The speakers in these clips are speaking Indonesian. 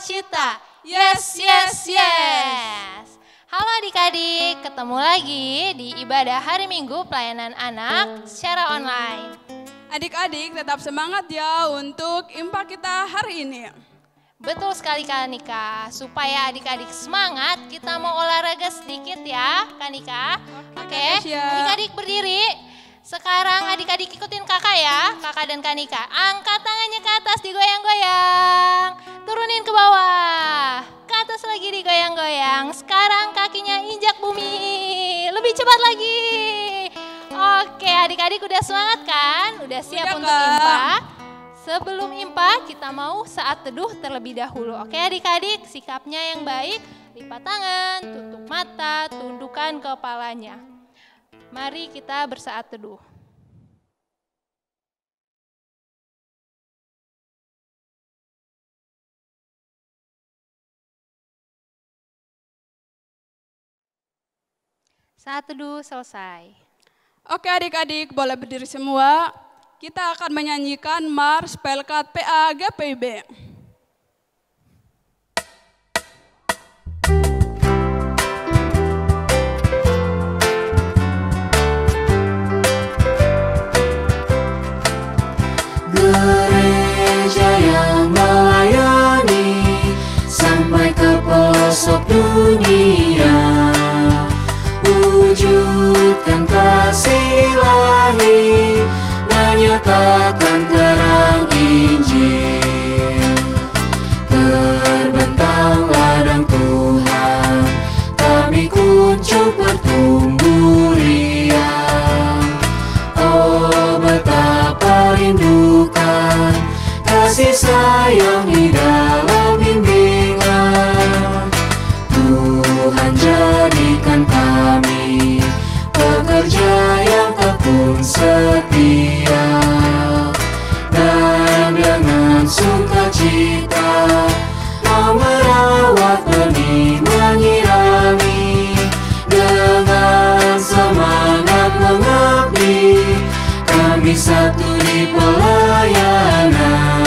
sukacita. Yes, yes, yes. Halo adik-adik, ketemu lagi di ibadah hari Minggu pelayanan anak secara online. Adik-adik tetap semangat ya untuk impak kita hari ini. Betul sekali Kak Nika, supaya adik-adik semangat kita mau olahraga sedikit ya Kak Nika. Oke, adik-adik berdiri. Sekarang adik-adik ikutin kakak ya, kakak dan Kak Nika. Angkat tangannya ke atas, digoyang-goyang. Turunin ke bawah, ke atas lagi digoyang-goyang. Sekarang kakinya injak bumi, lebih cepat lagi. Oke, adik-adik udah semangat kan? Udah siap untuk impak? Sebelum impak kita mau saat teduh terlebih dahulu. Oke adik-adik, sikapnya yang baik, lipat tangan, tutup mata, tundukkan kepalanya. Mari kita bersaat teduh. Saat teduh selesai. Oke adik-adik, boleh berdiri semua. Kita akan menyanyikan Mars Pelkat PA GPIB. Gereja yang melayani sampai ke pelosok dunia, wujudkan kasih ilahi, menyatakan terang Injil. Terbentang ladang Tuhan, kami kuncup bertumbuh riang. Oh betapa rindukan kasih sayang di dalam bimbingan. Tuhan jadikan kami pekerja yang tekun setia, dan dengan sukacita mau merawat benih menyirami. Dengan semangat mengabdi, kami satu di pelayanan,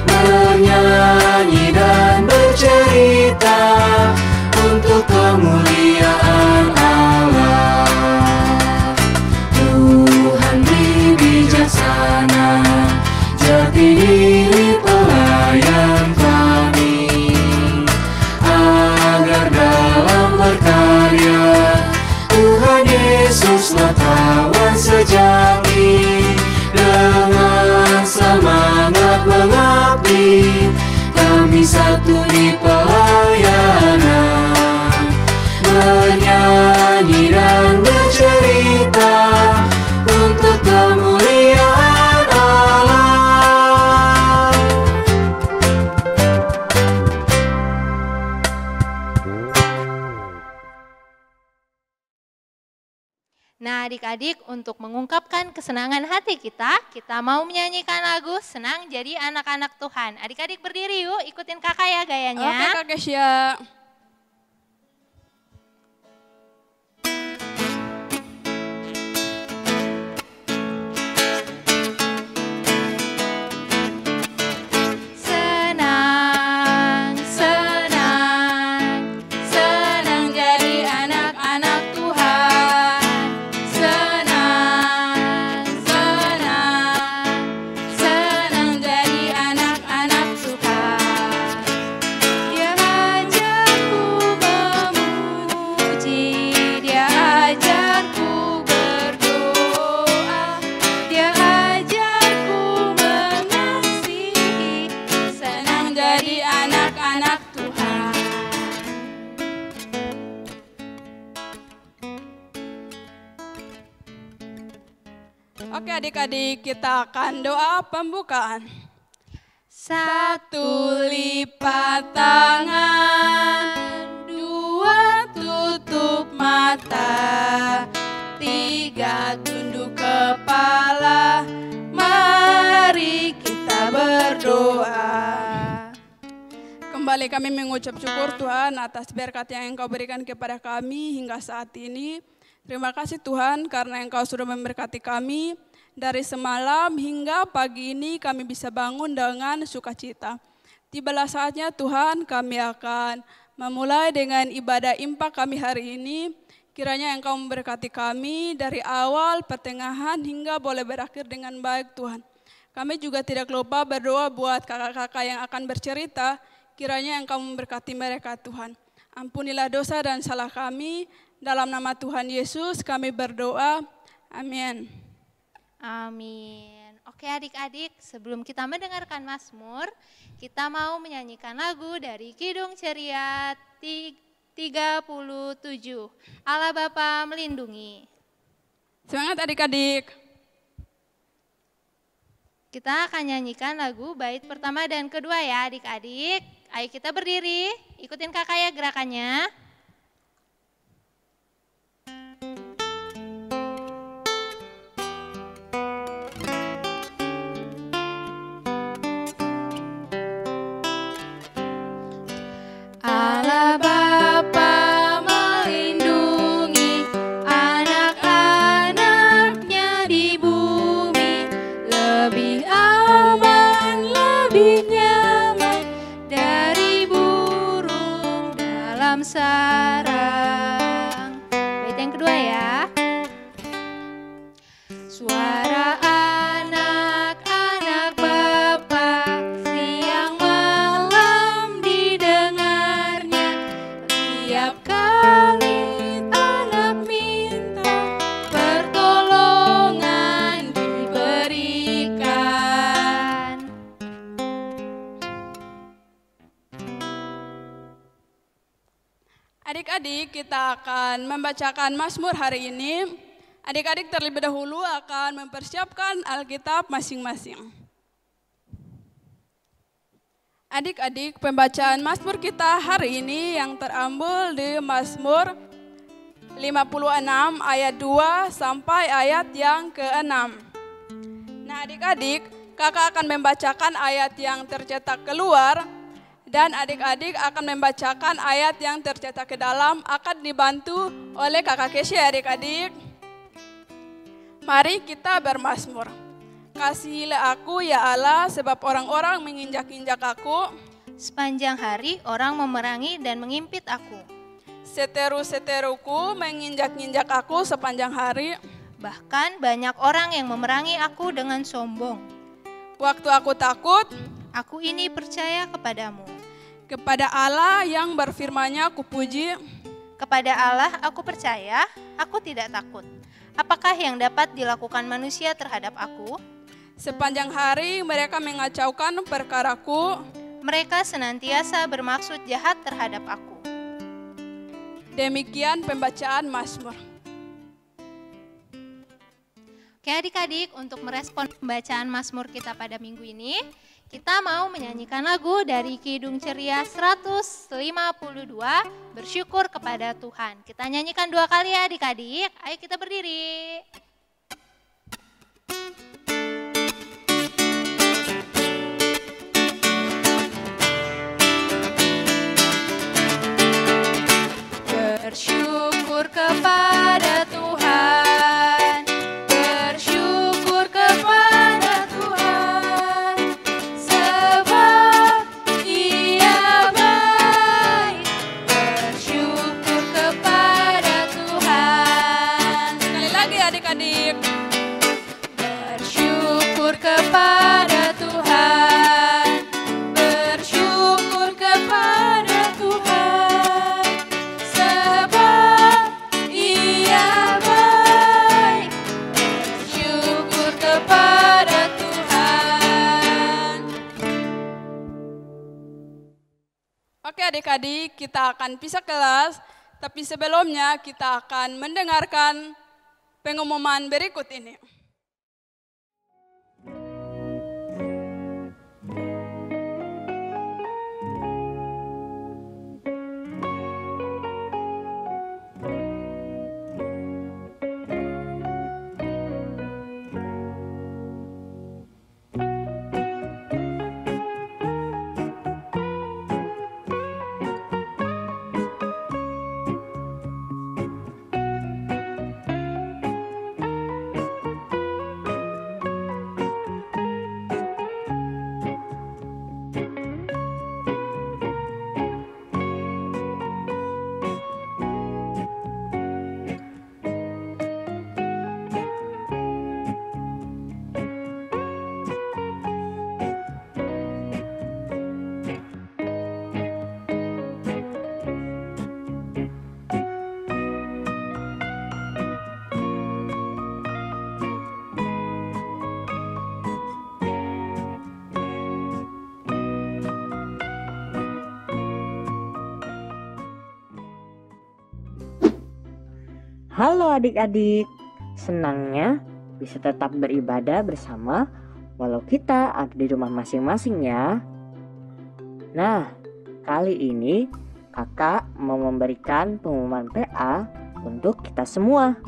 bernyanyi dan bercerita untuk kemuliaan Allah. Tuhan beri bijaksana, jati diri pelayan kami, agar dalam berkarya Tuhan Yesuslah kawan sejati. Dengan semangat mengabdi, kami satu di pelayanan, bernyanyi dan bercerita untuk kemuliaan Allah. Nah adik-adik, untuk mengungkapkan kesenangan hati kita mau menyanyikan lagu Senang Jadi Anak-anak Tuhan. Adik-adik berdiri yuk, ikutin kakak ya gayanya. Oke Kak Kesya. Senang, senang, senang jadi anak-anak Tuhan. Senang, senang, senang jadi anak-anak Tuhan. Dia ajarku memuji, dia ajarku berdoa, dia ajarku mengasihi. Senang jadi anak-anak Tuhan. Oke adik-adik, kita akan doa pembukaan. Satu lipat tangan, dua tutup mata, tiga tunduk kepala, mari kita berdoa. Kembali kami mengucap syukur Tuhan atas berkat yang Engkau berikan kepada kami hingga saat ini. Terima kasih Tuhan karena Engkau sudah memberkati kami. Dari semalam hingga pagi ini kami bisa bangun dengan sukacita. Tibalah saatnya Tuhan, kami akan memulai dengan ibadah impak kami hari ini. Kiranya Engkau memberkati kami dari awal, pertengahan, hingga boleh berakhir dengan baik Tuhan. Kami juga tidak lupa berdoa buat kakak-kakak yang akan bercerita. Kiranya Engkau memberkati mereka Tuhan. Ampunilah dosa dan salah kami. Dalam nama Tuhan Yesus kami berdoa. Amin. Amin. Oke adik-adik, sebelum kita mendengarkan Mazmur, kita mau menyanyikan lagu dari Kidung Ceria 37. Allah Bapa melindungi. Semangat adik-adik. Kita akan nyanyikan lagu bait pertama dan kedua ya adik-adik. Ayo kita berdiri, ikutin kakak ya gerakannya. Allah Bapa melindungi anak-anaknya di bumi, lebih aman, lebih nyaman dari burung dalam sarang. Bait yang kedua ya. Suara anak-anak Bapa siang malam didengarnya, tiap kali anak minta pertolongan diberikan. Adik-adik, kita akan membacakan Mazmur hari ini. Adik-adik terlebih dahulu akan mempersiapkan Alkitab masing-masing. Adik-adik, pembacaan Mazmur kita hari ini yang terambil di Mazmur 56 ayat 2 sampai ayat yang ke-6. Nah adik-adik, kakak akan membacakan ayat yang tercetak keluar dan adik-adik akan membacakan ayat yang tercetak ke dalam, akan dibantu oleh kakak Kesya adik-adik. Mari kita bermazmur. Kasihilah aku ya Allah, sebab orang-orang menginjak-injak aku. Sepanjang hari orang memerangi dan mengimpit aku. Seteru-seteruku menginjak-injak aku sepanjang hari. Bahkan banyak orang yang memerangi aku dengan sombong. Waktu aku takut, Aku ini percaya kepadamu. kepada Allah yang berfirman-Nya kupuji. Kepada Allah aku percaya, aku tidak takut. Apakah yang dapat dilakukan manusia terhadap aku? Sepanjang hari mereka mengacaukan perkaraku. Mereka senantiasa bermaksud jahat terhadap aku. Demikian pembacaan Mazmur. Oke adik-adik, untuk merespon pembacaan Mazmur kita pada minggu ini, kita mau menyanyikan lagu dari Kidung Ceria 152, Bersyukur kepada Tuhan. Kita nyanyikan 2 kali ya adik-adik, ayo kita berdiri. Bersyukur kepada Tuhan, bersyukur kepada Tuhan, sebab Ia baik. Bersyukur kepada Tuhan. Sekali lagi adik-adik. Bersyukur kepada Tuhan, bersyukur kepada Tuhan, sebab Ia baik. Bersyukur kepada Tuhan. Oke adik-adik, kita akan pisah kelas, tapi sebelumnya kita akan mendengarkan pengumuman berikut ini. Halo adik-adik, senangnya bisa tetap beribadah bersama walau kita ada di rumah masing-masing ya. Nah, kali ini kakak mau memberikan pengumuman PA untuk kita semua.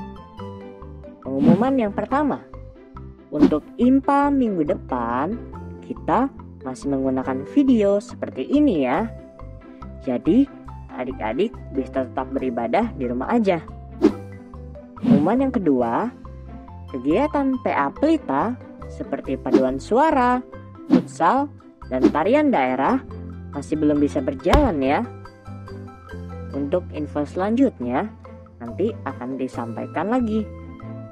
Pengumuman yang pertama, untuk IMPA minggu depan kita masih menggunakan video seperti ini ya. Jadi adik-adik bisa tetap beribadah di rumah aja. Pengumuman yang kedua, kegiatan PA Pelita seperti paduan suara, futsal, dan tarian daerah masih belum bisa berjalan ya. Untuk info selanjutnya nanti akan disampaikan lagi.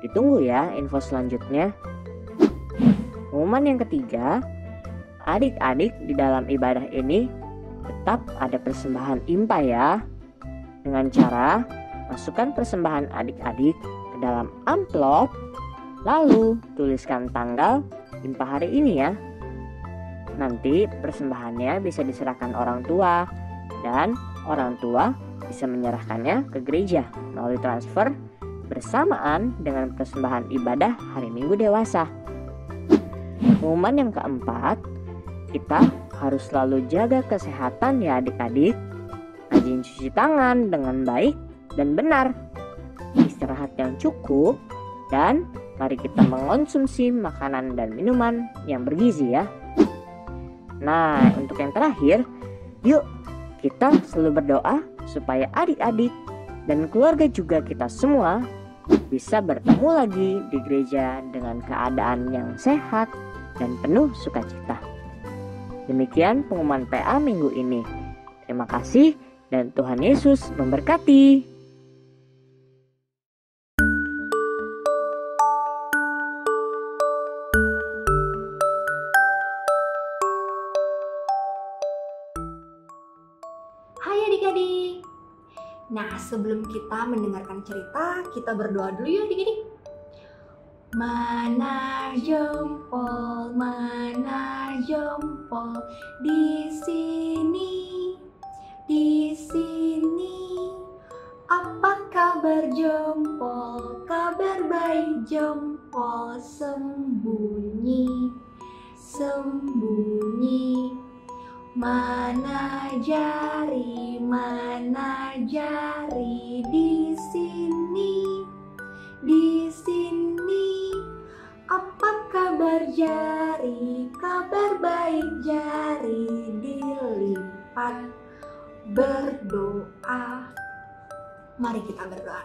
Ditunggu ya info selanjutnya. Pengumuman yang ketiga, adik-adik di dalam ibadah ini tetap ada persembahan IMPA ya. Dengan cara masukkan persembahan adik-adik ke dalam amplop, lalu tuliskan tanggal IMPA hari ini ya. Nanti persembahannya bisa diserahkan orang tua dan orang tua bisa menyerahkannya ke gereja melalui transfer bersamaan dengan persembahan ibadah hari Minggu dewasa. Pengumuman yang keempat, kita harus selalu jaga kesehatan ya adik-adik. Rajin cuci tangan dengan baik dan benar, istirahat yang cukup, dan mari kita mengonsumsi makanan dan minuman yang bergizi ya. Nah, untuk yang terakhir, yuk kita selalu berdoa supaya adik-adik dan keluarga juga kita semua bisa bertemu lagi di gereja dengan keadaan yang sehat dan penuh sukacita. Demikian pengumuman PA minggu ini. Terima kasih dan Tuhan Yesus memberkati. Hai adik-adik. Nah, sebelum kita mendengarkan cerita, kita berdoa dulu ya adik-adik. Mana jempol di sini. Apa kabar jempol? Kabar baik jempol, sembunyi. Mana jari di sini. Apa kabar jari? Kabar baik jari, dilipat berdoa. Mari kita berdoa.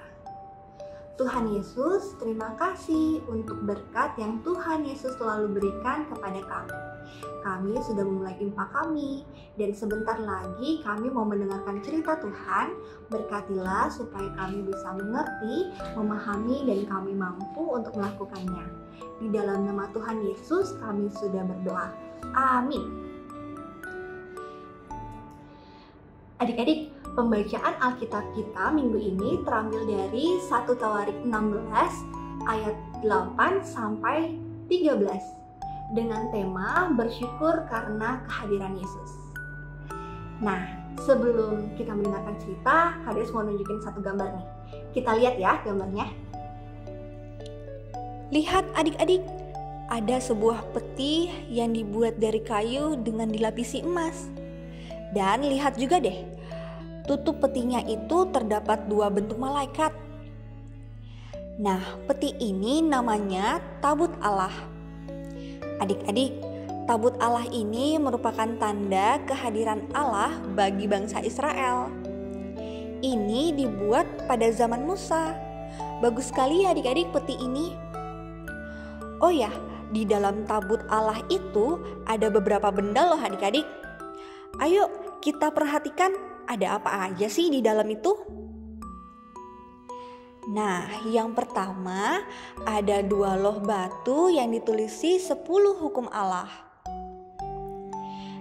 Tuhan Yesus, terima kasih untuk berkat yang Tuhan Yesus selalu berikan kepada kami. Kami sudah memulai IMPA kami, dan sebentar lagi kami mau mendengarkan cerita Tuhan. Berkatilah supaya kami bisa mengerti, memahami, dan kami mampu untuk melakukannya. Di dalam nama Tuhan Yesus kami sudah berdoa. Amin. Adik-adik, pembacaan Alkitab kita minggu ini terambil dari 1 Tawarik 16 ayat 8 sampai 13 dengan tema bersyukur karena kehadiran Yesus. Nah, sebelum kita mendengarkan cerita, Kades mau nunjukin satu gambar nih. Kita lihat ya gambarnya. Lihat adik-adik, ada sebuah peti yang dibuat dari kayu dengan dilapisi emas. Dan lihat juga deh, tutup petinya itu terdapat 2 bentuk malaikat. Nah, peti ini namanya tabut Allah. Adik-adik, tabut Allah ini merupakan tanda kehadiran Allah bagi bangsa Israel. Ini dibuat pada zaman Musa. Bagus sekali ya adik-adik peti ini. Oh ya, di dalam tabut Allah itu ada beberapa benda loh adik-adik. Ayo kita perhatikan ada apa aja sih di dalam itu? Nah, yang pertama ada 2 loh batu yang ditulisi 10 hukum Allah.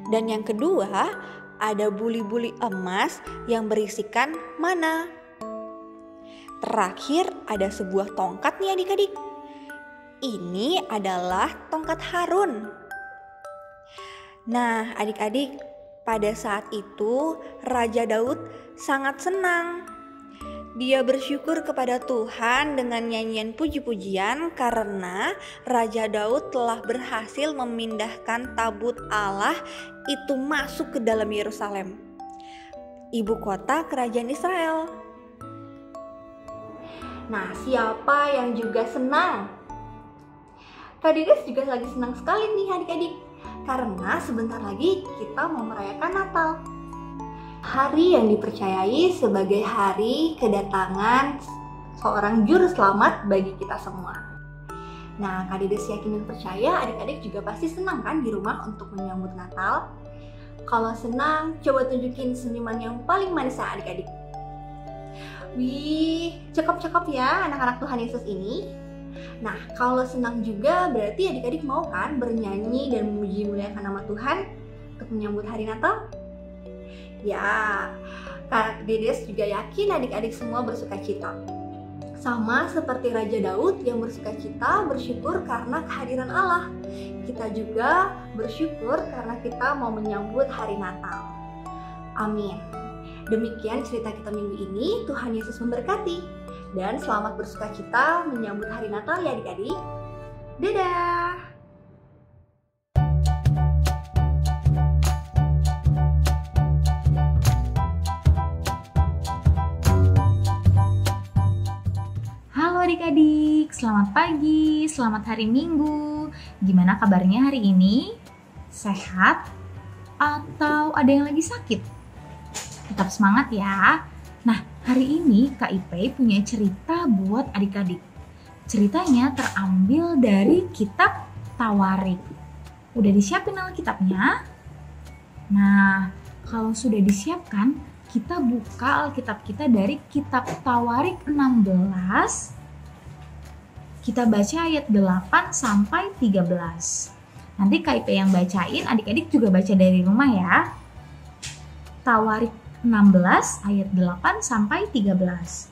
Dan yang kedua ada buli-buli emas yang berisikan mana. Terakhir ada sebuah tongkat nih adik-adik. Ini adalah tongkat Harun. Nah, adik-adik, pada saat itu Raja Daud sangat senang. Dia bersyukur kepada Tuhan dengan nyanyian puji-pujian karena Raja Daud telah berhasil memindahkan tabut Allah itu masuk ke dalam Yerusalem, ibu kota kerajaan Israel. Nah, siapa yang juga senang? Kak Dides juga lagi senang sekali nih adik-adik, karena sebentar lagi kita mau merayakan Natal. Hari yang dipercayai sebagai hari kedatangan seorang juru selamat bagi kita semua. Nah, Kak Dides yakin dan percaya adik-adik juga pasti senang kan di rumah untuk menyambut Natal. Kalau senang, coba tunjukin senyuman yang paling manis ya adik-adik. Wih, cakep-cakep ya anak-anak Tuhan Yesus ini. Nah, kalau senang juga berarti adik-adik mau kan bernyanyi dan memuji muliakan nama Tuhan untuk menyambut hari Natal? Ya, Kak Dides juga yakin adik-adik semua bersukacita. Sama seperti Raja Daud yang bersukacita bersyukur karena kehadiran Allah. Kita juga bersyukur karena kita mau menyambut hari Natal. Amin. Demikian cerita kita minggu ini. Tuhan Yesus memberkati. Dan selamat bersukacita menyambut hari Natal ya adik-adik. Dadah! Adik-adik, selamat pagi, selamat hari Minggu. Gimana kabarnya hari ini? Sehat? Atau ada yang lagi sakit? Tetap semangat ya. Nah, hari ini Kak Ipe punya cerita buat adik-adik. Ceritanya terambil dari kitab Tawarik. Udah disiapin Alkitabnya? Nah, kalau sudah disiapkan, kita buka Alkitab kita dari kitab Tawarik 16. Kita baca ayat 8 sampai 13. Nanti KIP yang bacain, adik-adik juga baca dari rumah ya. Tawarik 16 ayat 8 sampai 13.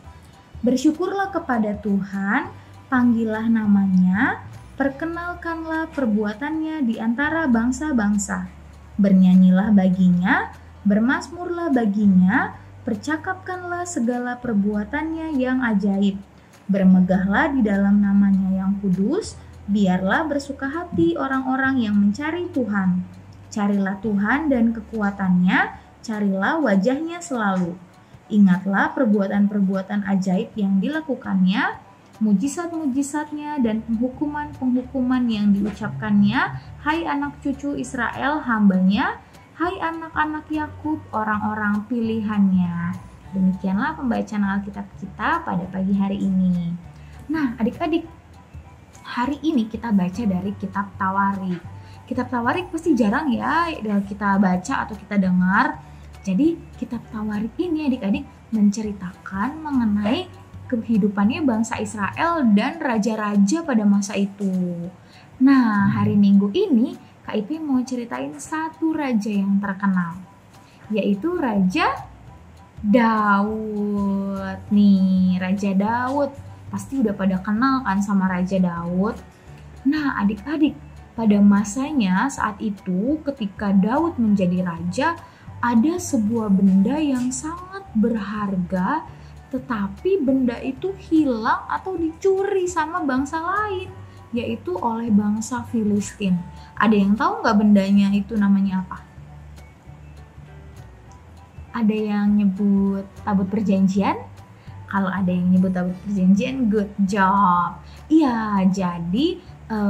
Bersyukurlah kepada Tuhan, panggillah namanya, perkenalkanlah perbuatannya di antara bangsa-bangsa. Bernyanyilah baginya, bermazmurlah baginya, percakapkanlah segala perbuatannya yang ajaib. Bermegahlah di dalam namanya yang kudus, biarlah bersuka hati orang-orang yang mencari Tuhan. Carilah Tuhan dan kekuatannya, carilah wajahnya selalu. Ingatlah perbuatan-perbuatan ajaib yang dilakukannya, mujizat-mujizatnya dan penghukuman-penghukuman yang diucapkannya, hai anak cucu Israel hambanya, hai anak-anak Yakub orang-orang pilihannya. Demikianlah pembacaan Alkitab kita pada pagi hari ini. Nah, adik-adik, hari ini kita baca dari kitab Tawarik. Kitab Tawarik pasti jarang ya kita baca atau kita dengar. Jadi, kitab Tawarik ini adik-adik menceritakan mengenai kehidupannya bangsa Israel dan raja-raja pada masa itu. Nah, hari Minggu ini Kak Ipi mau ceritain satu raja yang terkenal, yaitu Raja Daud. Nih, Raja Daud. Pasti udah pada kenal kan sama Raja Daud. Nah, adik-adik, pada masanya saat itu ketika Daud menjadi raja, ada sebuah benda yang sangat berharga, tetapi benda itu hilang atau dicuri sama bangsa lain, yaitu oleh bangsa Filistin. Ada yang tahu nggak bendanya itu namanya apa? Ada yang nyebut tabut perjanjian? Kalau ada yang nyebut tabut perjanjian, good job. Iya, jadi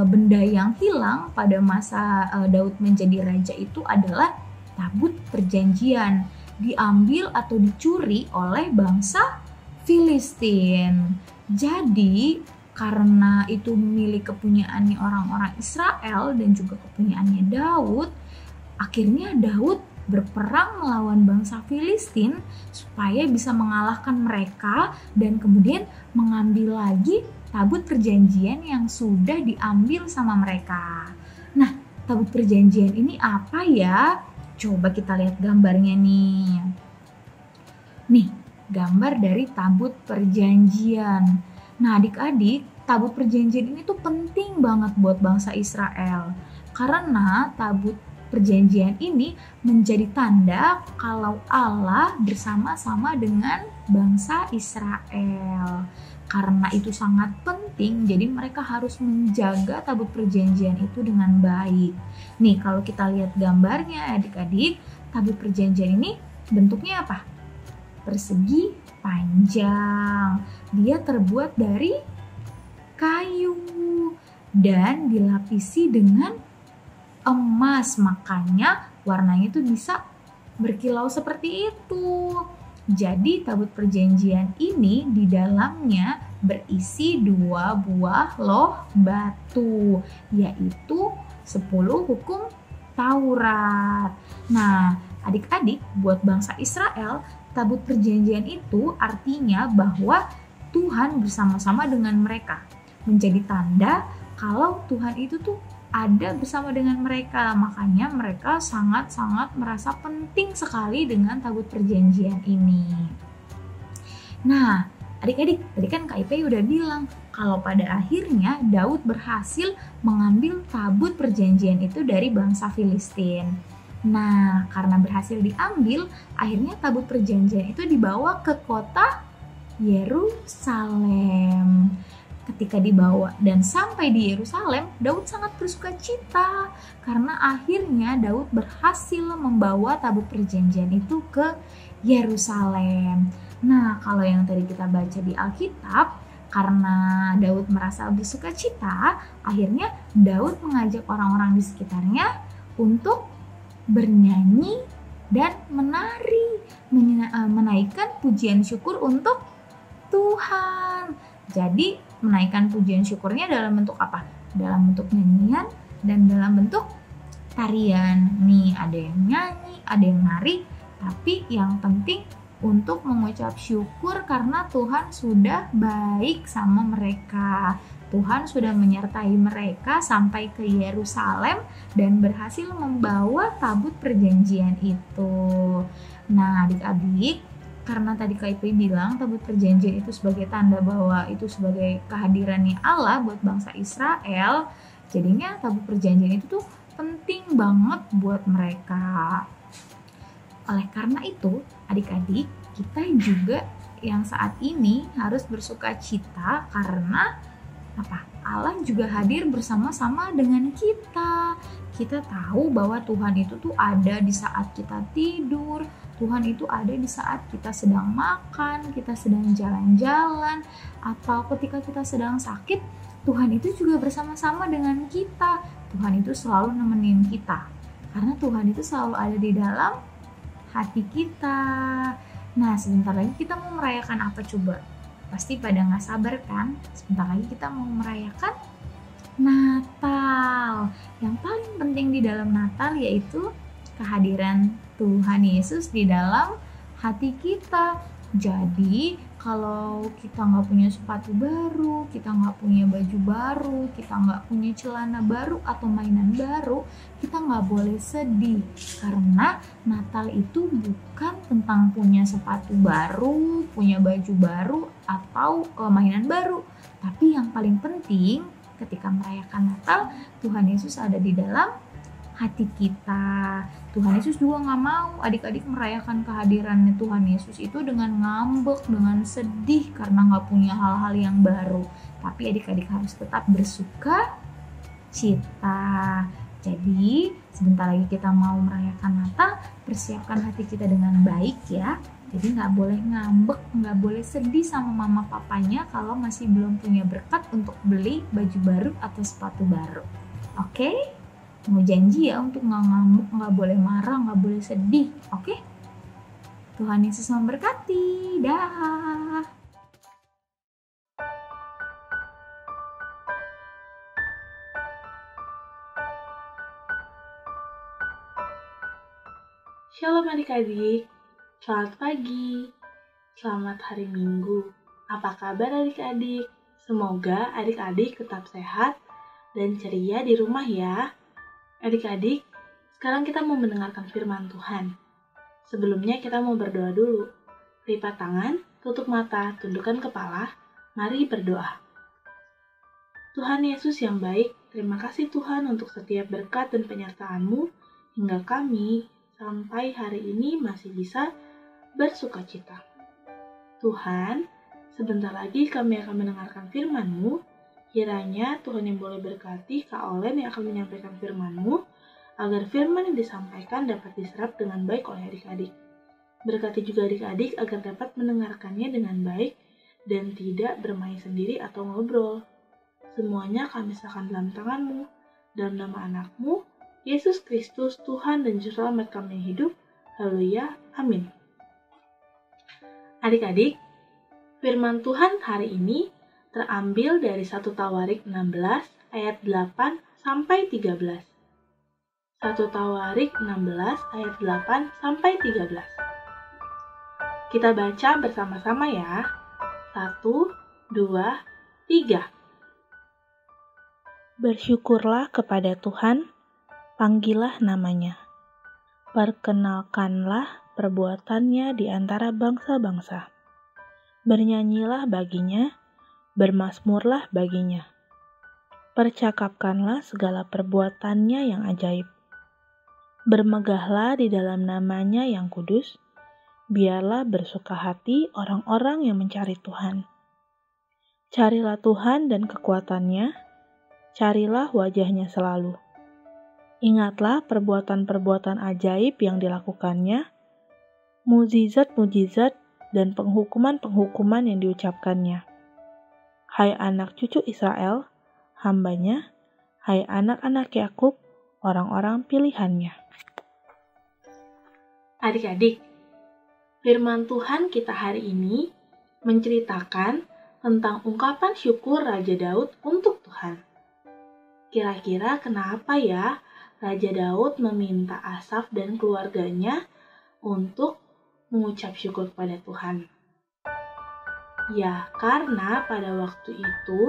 benda yang hilang pada masa Daud menjadi raja itu adalah tabut perjanjian. Diambil atau dicuri oleh bangsa Filistin. Jadi, karena itu milik kepunyaannya orang-orang Israel dan juga kepunyaannya Daud, akhirnya Daud berperang melawan bangsa Filistin supaya bisa mengalahkan mereka dan kemudian mengambil lagi tabut perjanjian yang sudah diambil sama mereka. Nah, tabut perjanjian ini apa ya? Coba kita lihat gambarnya nih. Nih, gambar dari tabut perjanjian. Nah, adik-adik, tabut perjanjian ini tuh penting banget buat bangsa Israel. Karena tabut perjanjian ini menjadi tanda kalau Allah bersama-sama dengan bangsa Israel. Karena itu sangat penting, jadi mereka harus menjaga tabut perjanjian itu dengan baik. Nih, kalau kita lihat gambarnya adik-adik, tabut perjanjian ini bentuknya apa? Persegi panjang. Dia terbuat dari kayu dan dilapisi dengan emas, makanya warnanya itu bisa berkilau seperti itu. Jadi tabut perjanjian ini di dalamnya berisi 2 buah loh batu, yaitu 10 hukum Taurat. Nah, adik-adik, buat bangsa Israel, tabut perjanjian itu artinya bahwa Tuhan bersama-sama dengan mereka. Menjadi tanda kalau Tuhan itu tuh ada bersama dengan mereka, makanya mereka sangat-sangat merasa penting sekali dengan tabut perjanjian ini. Nah, adik-adik, tadi kan Kak Ipei udah bilang kalau pada akhirnya Daud berhasil mengambil tabut perjanjian itu dari bangsa Filistin. Nah, karena berhasil diambil, akhirnya tabut perjanjian itu dibawa ke kota Yerusalem. Ketika dibawa dan sampai di Yerusalem, Daud sangat bersuka cita karena akhirnya Daud berhasil membawa tabut perjanjian itu ke Yerusalem. Nah, kalau yang tadi kita baca di Alkitab, karena Daud merasa bersuka cita, akhirnya Daud mengajak orang-orang di sekitarnya untuk bernyanyi dan menari, menaikkan pujian syukur untuk Tuhan. Jadi menaikkan pujian syukurnya dalam bentuk apa? Dalam bentuk nyanyian dan dalam bentuk tarian. Nih, ada yang nyanyi, ada yang nari, tapi yang penting untuk mengucap syukur karena Tuhan sudah baik sama mereka. Tuhan sudah menyertai mereka sampai ke Yerusalem dan berhasil membawa tabut perjanjian itu. Nah, adik-adik, karena tadi Kak Ipei bilang tabut perjanjian itu sebagai tanda bahwa itu sebagai kehadirannya Allah buat bangsa Israel, jadinya tabut perjanjian itu tuh penting banget buat mereka. Oleh karena itu, adik-adik, kita juga yang saat ini harus bersuka cita karena apa? Allah juga hadir bersama-sama dengan kita. Kita tahu bahwa Tuhan itu tuh ada di saat kita tidur, Tuhan itu ada di saat kita sedang makan, kita sedang jalan-jalan, atau ketika kita sedang sakit, Tuhan itu juga bersama-sama dengan kita. Tuhan itu selalu nemenin kita, karena Tuhan itu selalu ada di dalam hati kita. Nah, sebentar lagi kita mau merayakan apa coba? Pasti pada gak sabar kan? Sebentar lagi kita mau merayakan Natal. Yang paling penting di dalam Natal yaitu kehadiran Tuhan Yesus di dalam hati kita. Jadi kalau kita nggak punya sepatu baru, kita nggak punya baju baru, kita nggak punya celana baru atau mainan baru, kita nggak boleh sedih. Karena Natal itu bukan tentang punya sepatu baru, punya baju baru, atau mainan baru. Tapi yang paling penting ketika merayakan Natal, Tuhan Yesus ada di dalam hati kita. Tuhan Yesus juga gak mau adik-adik merayakan kehadirannya Tuhan Yesus itu dengan ngambek, dengan sedih karena gak punya hal-hal yang baru. Tapi adik-adik harus tetap bersuka cita. Jadi sebentar lagi kita mau merayakan Natal, persiapkan hati kita dengan baik ya. Jadi gak boleh ngambek, gak boleh sedih sama mama papanya kalau masih belum punya berkat untuk beli baju baru atau sepatu baru. Oke? Mau janji ya untuk gak ngamuk, gak boleh marah, gak boleh sedih. Oke? Tuhan Yesus memberkati. Dah. Shalom adik-adik, selamat pagi, selamat hari Minggu. Apa kabar adik-adik? Semoga adik-adik tetap sehat dan ceria di rumah ya. Adik-adik, sekarang kita mau mendengarkan firman Tuhan. Sebelumnya kita mau berdoa dulu. Lipat tangan, tutup mata, tundukkan kepala, mari berdoa. Tuhan Yesus yang baik, terima kasih Tuhan untuk setiap berkat dan penyertaan-Mu hingga kami sampai hari ini masih bisa bersukacita. Tuhan, sebentar lagi kami akan mendengarkan firman-Mu. Kiranya Tuhan yang boleh berkati Kak Olen yang akan menyampaikan firman-Mu, agar firman yang disampaikan dapat diserap dengan baik oleh adik-adik. Berkati juga adik-adik agar dapat mendengarkannya dengan baik dan tidak bermain sendiri atau ngobrol. Semuanya kami serahkan dalam tangan-Mu, dalam nama anak-Mu, Yesus Kristus, Tuhan dan Juru Selamat kami yang hidup. Haleluya, amin. Adik-adik, firman Tuhan hari ini terambil dari 1 Tawarik 16 ayat 8 sampai 13. 1 Tawarik 16 ayat 8 sampai 13. Kita baca bersama-sama ya. 1, 2, 3. Bersyukurlah kepada Tuhan, panggillah namanya. Perkenalkanlah perbuatannya di antara bangsa-bangsa. Bernyanyilah baginya, bermazmurlah baginya. Percakapkanlah segala perbuatannya yang ajaib. Bermegahlah di dalam namanya yang kudus. Biarlah bersuka hati orang-orang yang mencari Tuhan. Carilah Tuhan dan kekuatannya, carilah wajahnya selalu. Ingatlah perbuatan-perbuatan ajaib yang dilakukannya, mukjizat-mukjizat dan penghukuman-penghukuman yang diucapkannya. Hai anak cucu Israel, hambanya, hai anak-anak Yakub, orang-orang pilihannya. Adik-adik, firman Tuhan kita hari ini menceritakan tentang ungkapan syukur Raja Daud untuk Tuhan. Kira-kira kenapa ya Raja Daud meminta Asaf dan keluarganya untuk mengucap syukur kepada Tuhan? Ya, karena pada waktu itu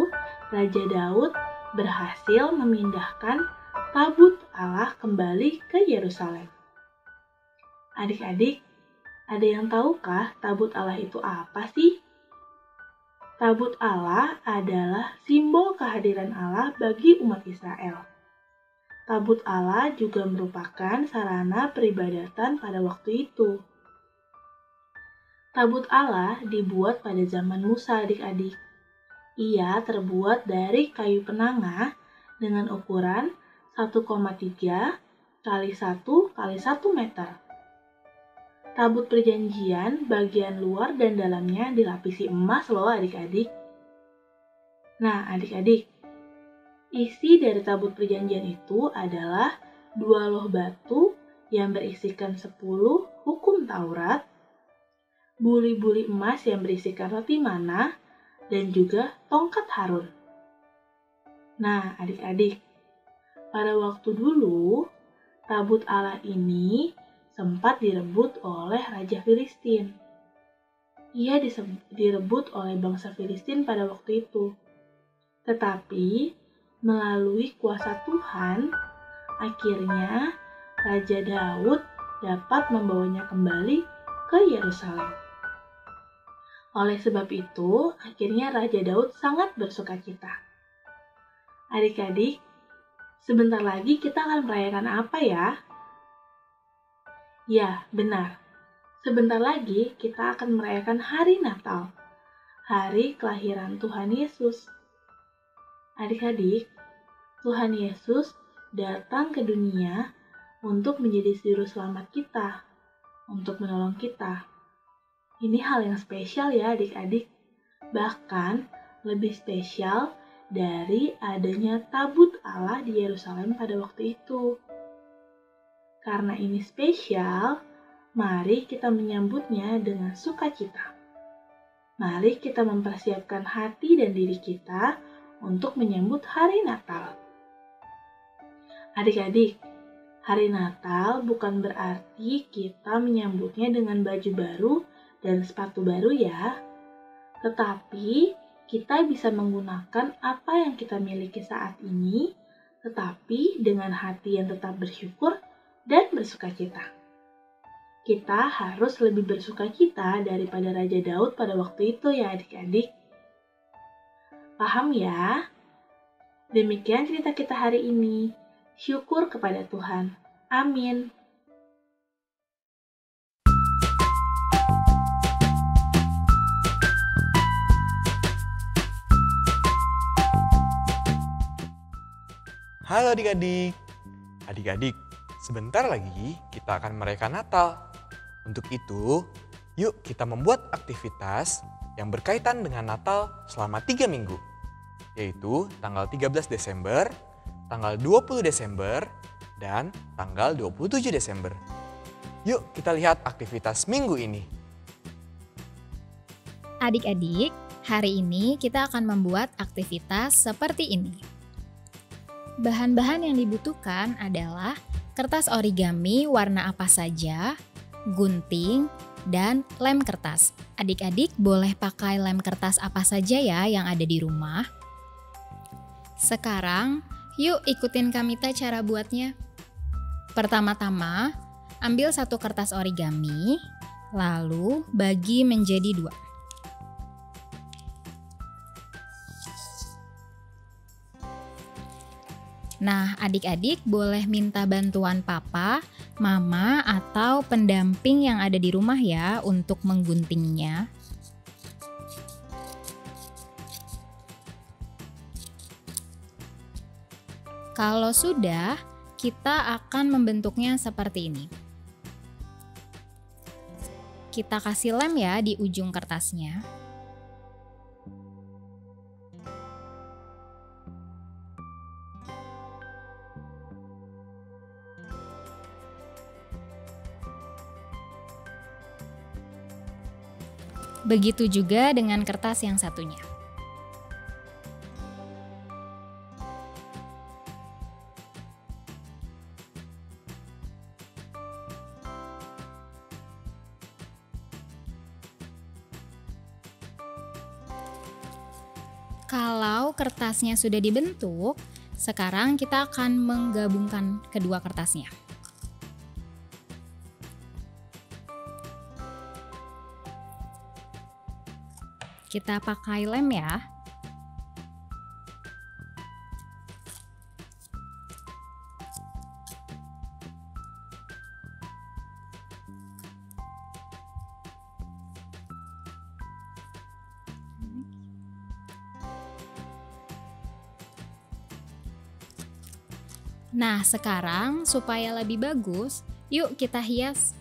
Raja Daud berhasil memindahkan tabut Allah kembali ke Yerusalem. Adik-adik, ada yang tahukah tabut Allah itu apa sih? Tabut Allah adalah simbol kehadiran Allah bagi umat Israel. Tabut Allah juga merupakan sarana peribadatan pada waktu itu. Tabut Allah dibuat pada zaman Musa, adik-adik. Ia terbuat dari kayu penanga dengan ukuran 1,3 x 1 x 1 meter. Tabut perjanjian bagian luar dan dalamnya dilapisi emas loh adik-adik. Nah adik-adik, isi dari tabut perjanjian itu adalah 2 loh batu yang berisikan 10 hukum Taurat, buli-buli emas yang berisikan roti mana, dan juga tongkat Harun. Nah adik-adik, pada waktu dulu, tabut Allah ini sempat direbut oleh Raja Filistin. Ia direbut oleh bangsa Filistin pada waktu itu. Tetapi, melalui kuasa Tuhan, akhirnya Raja Daud dapat membawanya kembali ke Yerusalem. Oleh sebab itu, akhirnya Raja Daud sangat bersukacita. Adik-adik, sebentar lagi kita akan merayakan apa ya? Ya, benar. Sebentar lagi kita akan merayakan hari Natal, hari kelahiran Tuhan Yesus. Adik-adik, Tuhan Yesus datang ke dunia untuk menjadi juru selamat kita, untuk menolong kita. Ini hal yang spesial ya adik-adik, bahkan lebih spesial dari adanya tabut Allah di Yerusalem pada waktu itu. Karena ini spesial, mari kita menyambutnya dengan sukacita. Mari kita mempersiapkan hati dan diri kita untuk menyambut hari Natal. Adik-adik, hari Natal bukan berarti kita menyambutnya dengan baju baru dan sepatu baru ya. Tetapi kita bisa menggunakan apa yang kita miliki saat ini, tetapi dengan hati yang tetap bersyukur dan bersukacita. Kita harus lebih bersukacita daripada Raja Daud pada waktu itu ya adik-adik. Paham ya? Demikian cerita kita hari ini. Syukur kepada Tuhan. Amin. Halo adik-adik. Adik-adik, sebentar lagi kita akan merayakan Natal. Untuk itu, yuk kita membuat aktivitas yang berkaitan dengan Natal selama 3 minggu. Yaitu tanggal 13 Desember, tanggal 20 Desember, dan tanggal 27 Desember. Yuk kita lihat aktivitas minggu ini. Adik-adik, hari ini kita akan membuat aktivitas seperti ini. Bahan-bahan yang dibutuhkan adalah kertas origami warna apa saja, gunting, dan lem kertas. Adik-adik boleh pakai lem kertas apa saja ya yang ada di rumah. Sekarang, yuk ikutin Kamita cara buatnya. Pertama-tama, ambil satu kertas origami, lalu bagi menjadi 2. Nah, adik-adik boleh minta bantuan papa, mama, atau pendamping yang ada di rumah ya untuk mengguntingnya. Kalau sudah, kita akan membentuknya seperti ini. Kita kasih lem ya di ujung kertasnya. Begitu juga dengan kertas yang satunya. Kalau kertasnya sudah dibentuk, sekarang kita akan menggabungkan kedua kertasnya. Kita pakai lem ya. Nah, sekarang supaya lebih bagus, yuk kita hias.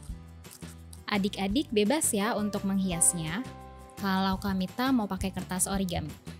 Adik-adik bebas ya untuk menghiasnya. Kalau Kamita mau pakai kertas origami.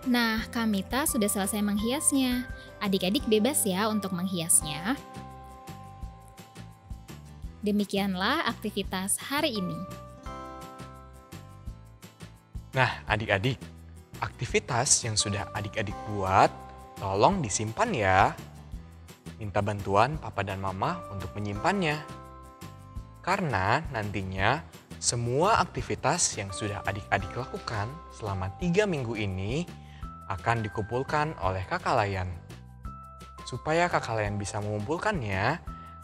Nah, Kamita sudah selesai menghiasnya. Adik-adik bebas ya untuk menghiasnya. Demikianlah aktivitas hari ini. Nah, adik-adik, aktivitas yang sudah adik-adik buat, tolong disimpan ya. Minta bantuan papa dan mama untuk menyimpannya. Karena nantinya semua aktivitas yang sudah adik-adik lakukan selama 3 minggu ini akan dikumpulkan oleh Kakak Layan. Supaya Kakak Layan bisa mengumpulkannya,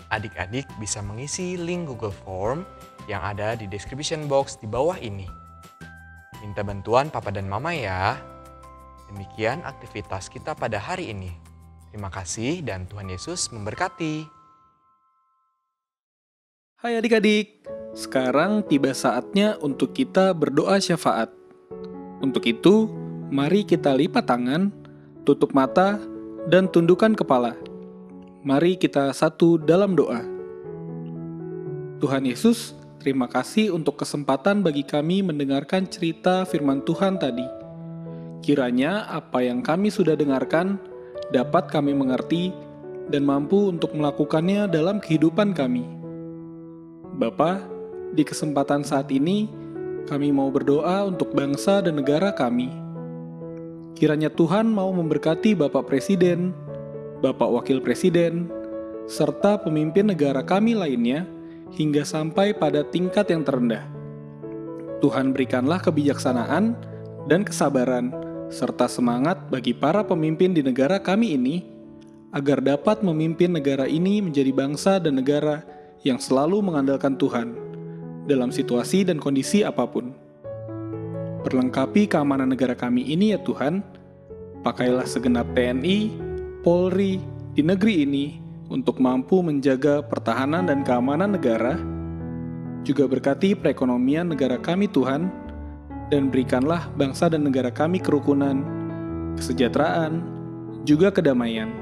adik-adik bisa mengisi link Google Form yang ada di description box di bawah ini. Minta bantuan papa dan mama ya. Demikian aktivitas kita pada hari ini. Terima kasih dan Tuhan Yesus memberkati. Hai adik-adik, sekarang tiba saatnya untuk kita berdoa syafaat. Untuk itu, mari kita lipat tangan, tutup mata, dan tundukkan kepala. Mari kita satu dalam doa. Tuhan Yesus, terima kasih untuk kesempatan bagi kami mendengarkan cerita firman Tuhan tadi. Kiranya apa yang kami sudah dengarkan dapat kami mengerti dan mampu untuk melakukannya dalam kehidupan kami. Bapa, di kesempatan saat ini, kami mau berdoa untuk bangsa dan negara kami. Kiranya Tuhan mau memberkati Bapak Presiden, Bapak Wakil Presiden, serta pemimpin negara kami lainnya hingga sampai pada tingkat yang terendah. Tuhan berikanlah kebijaksanaan dan kesabaran, serta semangat bagi para pemimpin di negara kami ini, agar dapat memimpin negara ini menjadi bangsa dan negara yang selalu mengandalkan Tuhan, dalam situasi dan kondisi apapun. Perlengkapi keamanan negara kami ini ya Tuhan, pakailah segenap TNI, Polri di negeri ini untuk mampu menjaga pertahanan dan keamanan negara, juga berkati perekonomian negara kami Tuhan, dan berikanlah bangsa dan negara kami kerukunan, kesejahteraan, juga kedamaian.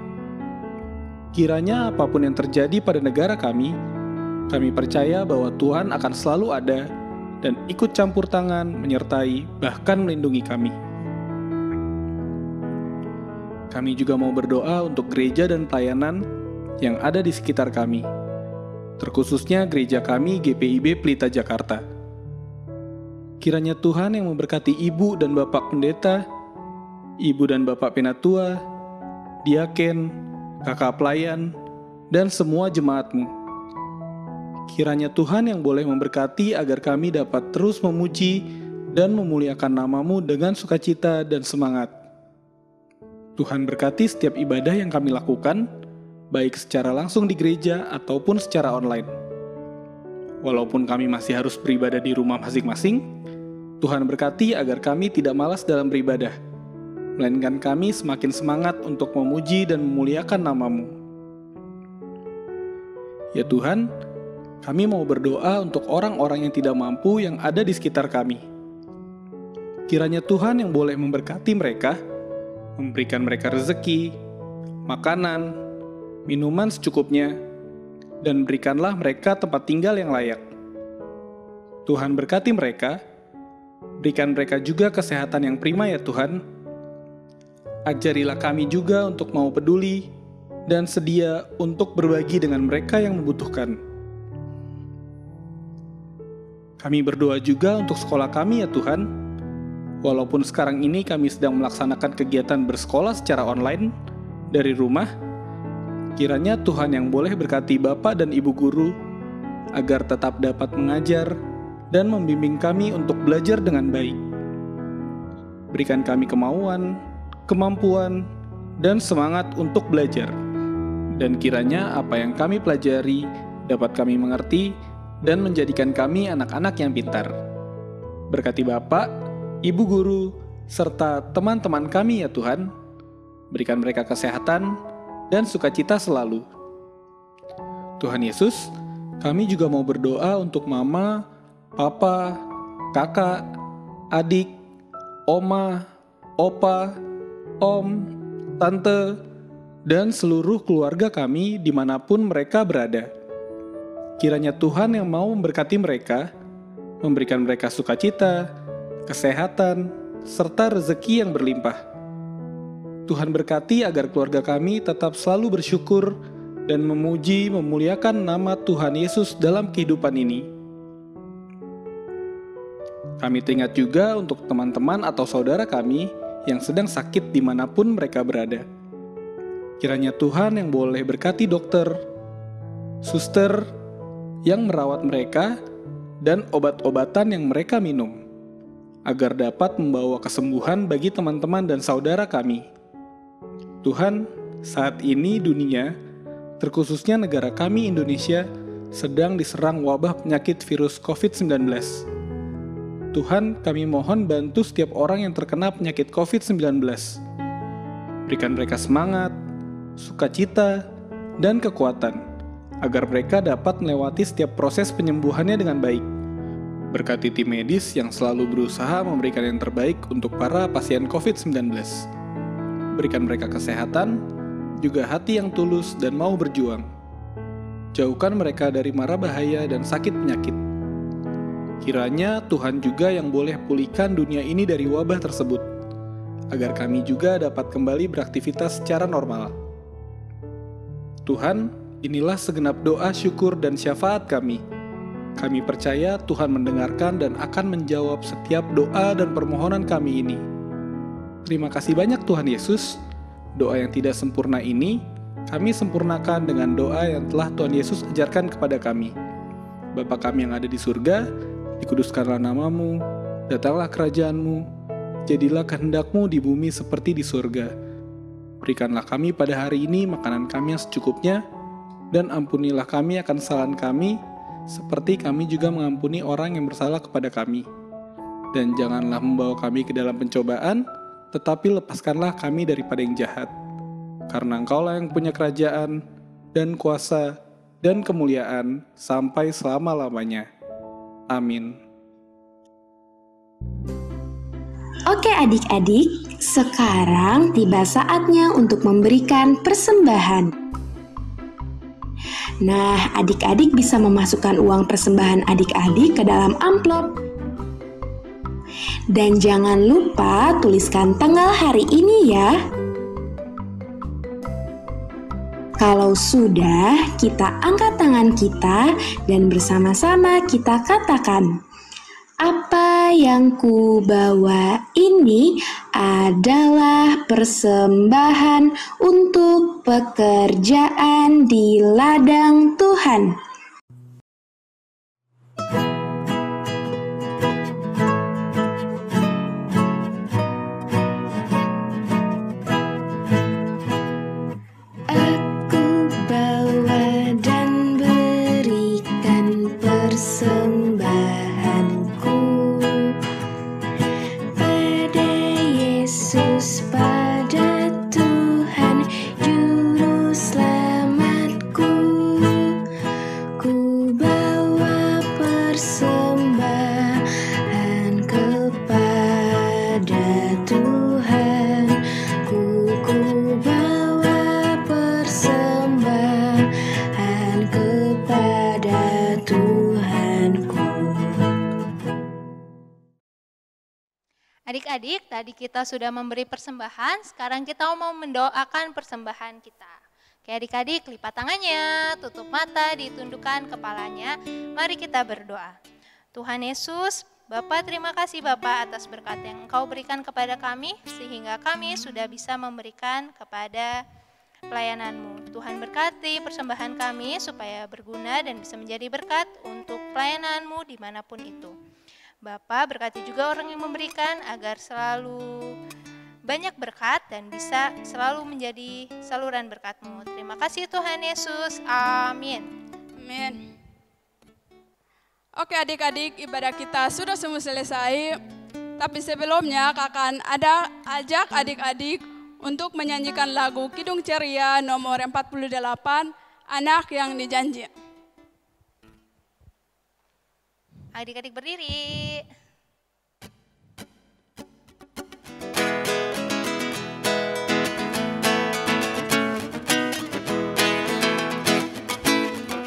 Kiranya apapun yang terjadi pada negara kami percaya bahwa Tuhan akan selalu ada dan ikut campur tangan, menyertai, bahkan melindungi kami. Kami juga mau berdoa untuk gereja dan pelayanan yang ada di sekitar kami, terkhususnya gereja kami GPIB Pelita Jakarta. Kiranya Tuhan yang memberkati Ibu dan Bapak Pendeta, Ibu dan Bapak Penatua, Diaken, Kakak Pelayan, dan semua jemaat-Mu. Kiranya Tuhan yang boleh memberkati agar kami dapat terus memuji dan memuliakan nama-Mu dengan sukacita dan semangat. Tuhan berkati setiap ibadah yang kami lakukan, baik secara langsung di gereja ataupun secara online. Walaupun kami masih harus beribadah di rumah masing-masing, Tuhan berkati agar kami tidak malas dalam beribadah, melainkan kami semakin semangat untuk memuji dan memuliakan nama-Mu. Ya Tuhan, kami mau berdoa untuk orang-orang yang tidak mampu yang ada di sekitar kami. Kiranya Tuhan yang boleh memberkati mereka, memberikan mereka rezeki, makanan, minuman secukupnya, dan berikanlah mereka tempat tinggal yang layak. Tuhan berkati mereka, berikan mereka juga kesehatan yang prima ya Tuhan. Ajarilah kami juga untuk mau peduli dan sedia untuk berbagi dengan mereka yang membutuhkan. Kami berdoa juga untuk sekolah kami ya Tuhan. Walaupun sekarang ini kami sedang melaksanakan kegiatan bersekolah secara online dari rumah, kiranya Tuhan yang boleh berkati Bapak dan Ibu guru agar tetap dapat mengajar dan membimbing kami untuk belajar dengan baik. Berikan kami kemauan, kemampuan, dan semangat untuk belajar. Dan kiranya apa yang kami pelajari dapat kami mengerti dan menjadikan kami anak-anak yang pintar. Berkati Bapak, Ibu guru, serta teman-teman kami ya Tuhan. Berikan mereka kesehatan dan sukacita selalu. Tuhan Yesus, kami juga mau berdoa untuk Mama, Papa, Kakak, adik, Oma, Opa, Om, Tante, dan seluruh keluarga kami dimanapun mereka berada. Kiranya Tuhan yang mau memberkati mereka, memberikan mereka sukacita, kesehatan, serta rezeki yang berlimpah. Tuhan berkati agar keluarga kami tetap selalu bersyukur dan memuji memuliakan nama Tuhan Yesus dalam kehidupan ini. Kami teringat juga untuk teman-teman atau saudara kami yang sedang sakit dimanapun mereka berada. Kiranya Tuhan yang boleh berkati dokter, suster yang merawat mereka, dan obat-obatan yang mereka minum, agar dapat membawa kesembuhan bagi teman-teman dan saudara kami. Tuhan, saat ini dunia, terkhususnya negara kami Indonesia, sedang diserang wabah penyakit virus COVID-19. Tuhan, kami mohon bantu setiap orang yang terkena penyakit COVID-19. Berikan mereka semangat, sukacita, dan kekuatan, agar mereka dapat melewati setiap proses penyembuhannya dengan baik. Berkati tim medis yang selalu berusaha memberikan yang terbaik untuk para pasien COVID-19. Berikan mereka kesehatan, juga hati yang tulus dan mau berjuang. Jauhkan mereka dari mara bahaya dan sakit penyakit. Kiranya Tuhan juga yang boleh pulihkan dunia ini dari wabah tersebut, agar kami juga dapat kembali beraktivitas secara normal. Tuhan, inilah segenap doa syukur dan syafaat kami. Kami percaya Tuhan mendengarkan dan akan menjawab setiap doa dan permohonan kami ini. Terima kasih banyak Tuhan Yesus. Doa yang tidak sempurna ini, kami sempurnakan dengan doa yang telah Tuhan Yesus ajarkan kepada kami. Bapa kami yang ada di surga, dikuduskanlah namamu, datanglah kerajaanmu, jadilah kehendak-Mu di bumi seperti di surga. Berikanlah kami pada hari ini makanan kami yang secukupnya, dan ampunilah kami akan kesalahan kami, seperti kami juga mengampuni orang yang bersalah kepada kami. Dan janganlah membawa kami ke dalam pencobaan, tetapi lepaskanlah kami daripada yang jahat. Karena Engkaulah yang punya kerajaan, dan kuasa, dan kemuliaan, sampai selama-lamanya. Amin. Oke adik-adik, sekarang tiba saatnya untuk memberikan persembahan. Nah, adik-adik bisa memasukkan uang persembahan adik-adik ke dalam amplop. Dan jangan lupa tuliskan tanggal hari ini ya. Kalau sudah, kita angkat tangan kita dan bersama-sama kita katakan, apa yang ku bawa ini adalah persembahan untuk pekerjaan di ladang Tuhan. Adik-adik, tadi kita sudah memberi persembahan, sekarang kita mau mendoakan persembahan kita. Oke adik-adik, lipat tangannya, tutup mata, ditundukkan kepalanya. Mari kita berdoa. Tuhan Yesus, Bapa, terima kasih Bapa atas berkat yang Engkau berikan kepada kami, sehingga kami sudah bisa memberikan kepada pelayanan-Mu. Tuhan berkati persembahan kami supaya berguna dan bisa menjadi berkat untuk pelayanan-Mu dimanapun itu. Bapa, berkati juga orang yang memberikan agar selalu banyak berkat dan bisa selalu menjadi saluran berkat-Mu. Terima kasih Tuhan Yesus. Amin. Amin. Oke adik-adik, ibadah kita sudah semua selesai. Tapi sebelumnya kakak ajak adik-adik untuk menyanyikan lagu Kidung Ceria nomor 48, Anak yang Dijanji. Adik-adik berdiri.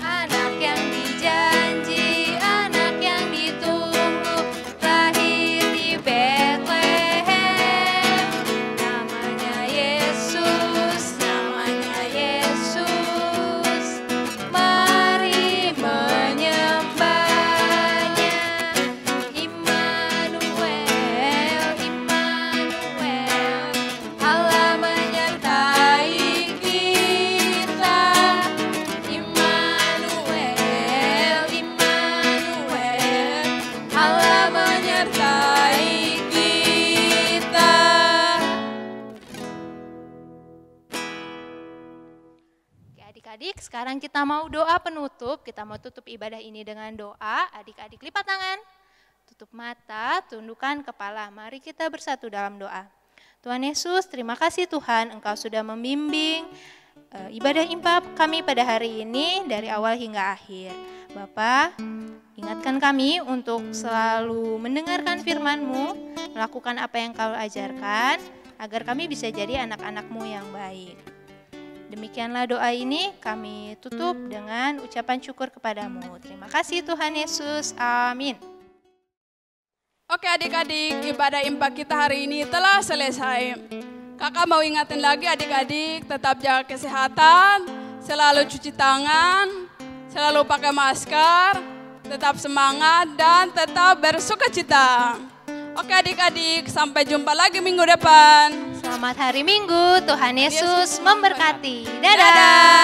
Anak yang dijanji, anak yang ditunggu, lahir di Bethlehem. Namanya Yesus. Adik-adik, sekarang kita mau doa penutup. Kita mau tutup ibadah ini dengan doa. Adik-adik lipat tangan, tutup mata, tundukkan kepala. Mari kita bersatu dalam doa. Tuhan Yesus, terima kasih Tuhan, Engkau sudah membimbing ibadah impa kami pada hari ini dari awal hingga akhir. Bapa, ingatkan kami untuk selalu mendengarkan firman-Mu, melakukan apa yang Kau ajarkan, agar kami bisa jadi anak-anak-Mu yang baik. Demikianlah doa ini kami tutup dengan ucapan syukur kepadamu. Terima kasih Tuhan Yesus. Amin. Oke adik-adik, ibadah impak kita hari ini telah selesai. Kakak mau ingatin lagi adik-adik, tetap jaga kesehatan, selalu cuci tangan, selalu pakai masker, tetap semangat dan tetap bersukacita. Oke adik-adik, sampai jumpa lagi minggu depan. Selamat hari Minggu, Tuhan Yesus memberkati. Dadah.